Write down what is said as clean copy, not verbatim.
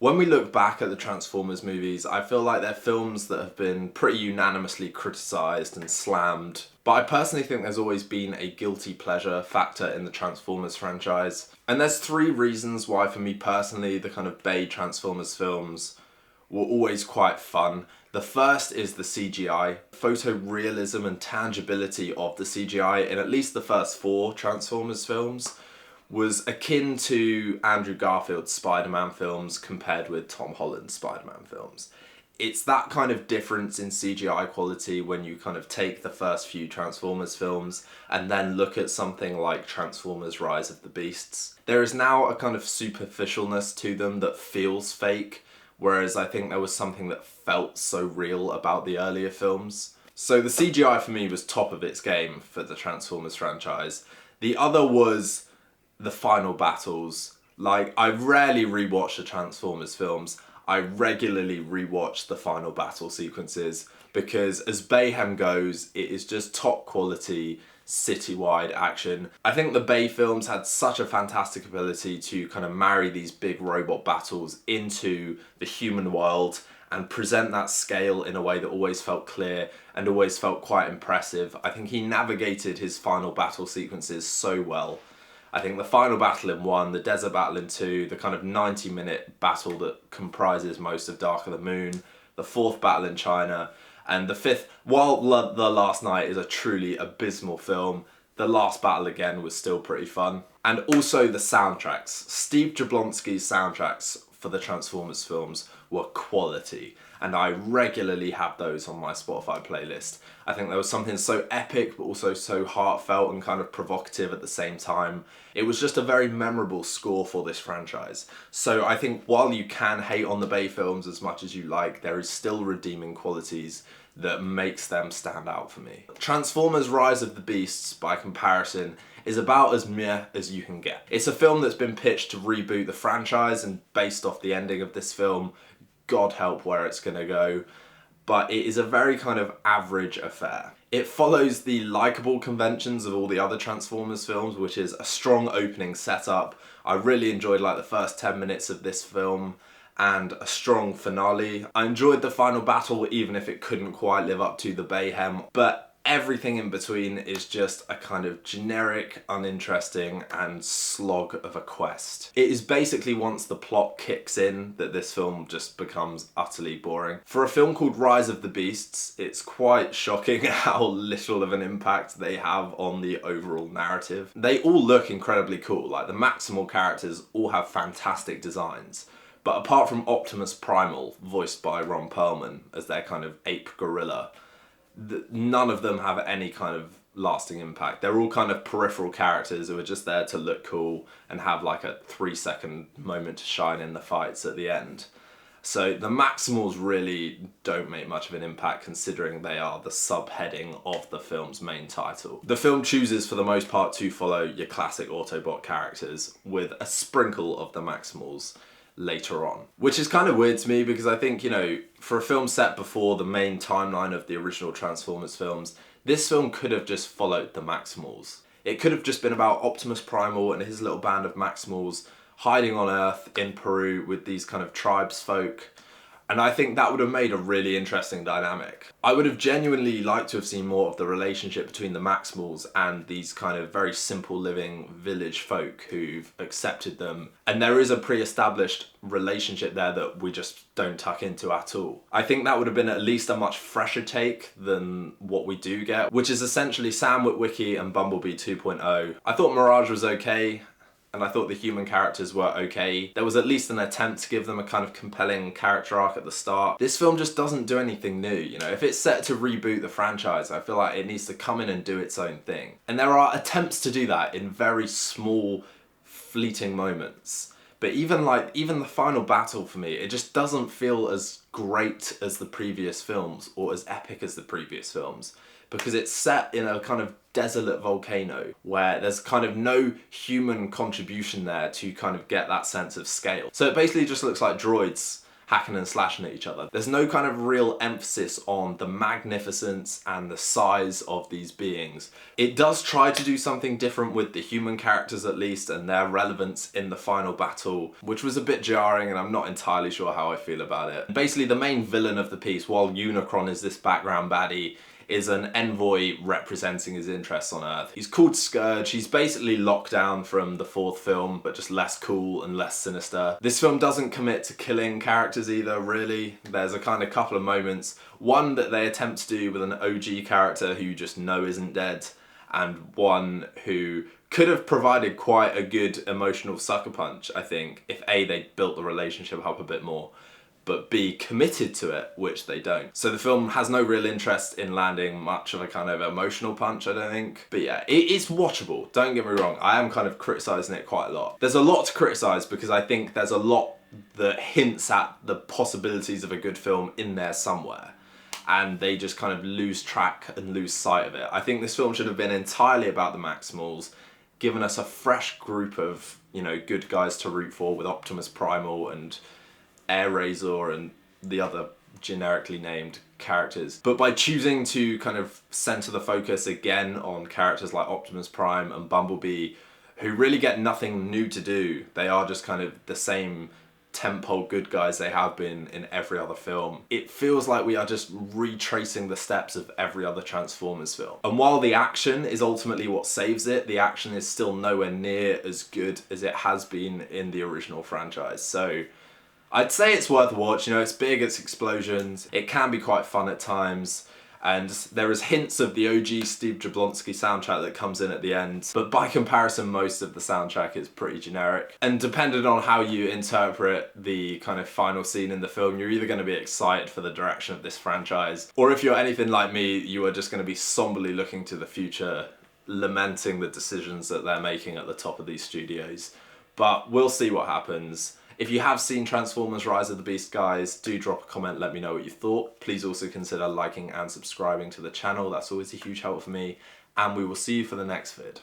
When we look back at the Transformers movies, I feel like they're films that have been pretty unanimously criticised and slammed. But I personally think there's always been a guilty pleasure factor in the Transformers franchise. And there's three reasons why, for me personally, the kind of Bay Transformers films were always quite fun. The first is the CGI. Photorealism and tangibility of the CGI in at least the first four Transformers films was akin to Andrew Garfield's Spider-Man films compared with Tom Holland's Spider-Man films. It's that kind of difference in CGI quality when you kind of take the first few Transformers films and then look at something like Transformers Rise of the Beasts. There is now a kind of superficialness to them that feels fake, whereas I think there was something that felt so real about the earlier films. So the CGI for me was top of its game for the Transformers franchise. The other was the final battles. Like, I rarely rewatch the Transformers films. I regularly rewatch the final battle sequences because, as BAYHEM goes, it is just top quality citywide action. I think the Bay films had such a fantastic ability to kind of marry these big robot battles into the human world and present that scale in a way that always felt clear and always felt quite impressive. I think he navigated his final battle sequences so well. I think the final battle in 1, the desert battle in 2, the kind of 90-minute battle that comprises most of Dark of the Moon, the 4th battle in China, and the 5th, while The Last Night is a truly abysmal film, the last battle again was still pretty fun. And also the soundtracks. Steve Jablonsky's soundtracks for the Transformers films were quality, and I regularly have those on my Spotify playlist. I think there was something so epic but also so heartfelt and kind of provocative at the same time. It was just a very memorable score for this franchise. So I think while you can hate on the Bay films as much as you like, there is still redeeming qualities that makes them stand out for me. Transformers Rise of the Beasts, by comparison, is about as meh as you can get. It's a film that's been pitched to reboot the franchise, and based off the ending of this film, God help where it's gonna go. But it is a very kind of average affair. It follows the likeable conventions of all the other Transformers films, which is a strong opening setup. I really enjoyed like the first 10 minutes of this film, and a strong finale. I enjoyed the final battle even if it couldn't quite live up to the BAYHEM, but everything in between is just a kind of generic, uninteresting and slog of a quest. It is basically once the plot kicks in that this film just becomes utterly boring. For a film called Rise of the Beasts, it's quite shocking how little of an impact they have on the overall narrative. They all look incredibly cool, like the Maximal characters all have fantastic designs. But apart from Optimus Primal, voiced by Ron Perlman as their kind of ape gorilla, none of them have any kind of lasting impact. They're all kind of peripheral characters who are just there to look cool and have like a 3-second moment to shine in the fights at the end. So the Maximals really don't make much of an impact considering they are the subheading of the film's main title. The film chooses for the most part to follow your classic Autobot characters with a sprinkle of the Maximals later on. Which is kind of weird to me because I think, you know, for a film set before the main timeline of the original Transformers films, this film could have just followed the Maximals. It could have just been about Optimus Primal and his little band of Maximals hiding on Earth in Peru with these kind of tribes folk. And I think that would have made a really interesting dynamic. I would have genuinely liked to have seen more of the relationship between the Maximals and these kind of very simple living village folk who've accepted them. And there is a pre-established relationship there that we just don't tuck into at all. I think that would have been at least a much fresher take than what we do get, which is essentially Sam Witwicky and Bumblebee 2.0. I thought Mirage was okay, and I thought the human characters were okay. There was at least an attempt to give them a kind of compelling character arc at the start. This film just doesn't do anything new, you know? If it's set to reboot the franchise, I feel like it needs to come in and do its own thing. And there are attempts to do that in very small, fleeting moments. But even the final battle for me, it just doesn't feel as great as the previous films or as epic as the previous films. Because it's set in a kind of desolate volcano where there's kind of no human contribution there to kind of get that sense of scale. So it basically just looks like droids hacking and slashing at each other. There's no kind of real emphasis on the magnificence and the size of these beings. It does try to do something different with the human characters at least, and their relevance in the final battle, which was a bit jarring, and I'm not entirely sure how I feel about it. Basically, the main villain of the piece, while Unicron is this background baddie, is an envoy representing his interests on Earth. He's called Scourge. He's basically Lockdown from the fourth film, but just less cool and less sinister. This film doesn't commit to killing characters either, really. There's a kind of couple of moments. One that they attempt to do with an OG character who you just know isn't dead, and one who could have provided quite a good emotional sucker punch, I think, if A, they built the relationship up a bit more, but B, committed to it, which they don't. So the film has no real interest in landing much of a kind of emotional punch, I don't think. But yeah, it's watchable, don't get me wrong. I am kind of criticising it quite a lot. There's a lot to criticise because I think there's a lot that hints at the possibilities of a good film in there somewhere, and they just kind of lose track and lose sight of it. I think this film should have been entirely about the Maximals, given us a fresh group of, you know, good guys to root for with Optimus Primal and Air Razor and the other generically named characters. But by choosing to kind of center the focus again on characters like Optimus Prime and Bumblebee, who really get nothing new to do, they are just kind of the same tentpole good guys they have been in every other film. It feels like we are just retracing the steps of every other Transformers film. And while the action is ultimately what saves it, the action is still nowhere near as good as it has been in the original franchise. So I'd say it's worth a watch. You know, it's big, it's explosions, it can be quite fun at times, and there is hints of the OG Steve Jablonsky soundtrack that comes in at the end, but by comparison most of the soundtrack is pretty generic. And depending on how you interpret the kind of final scene in the film, you're either going to be excited for the direction of this franchise, or if you're anything like me, you are just going to be somberly looking to the future, lamenting the decisions that they're making at the top of these studios. But we'll see what happens. If you have seen Transformers Rise of the Beast, guys, do drop a comment, let me know what you thought. Please also consider liking and subscribing to the channel. That's always a huge help for me. And we will see you for the next vid.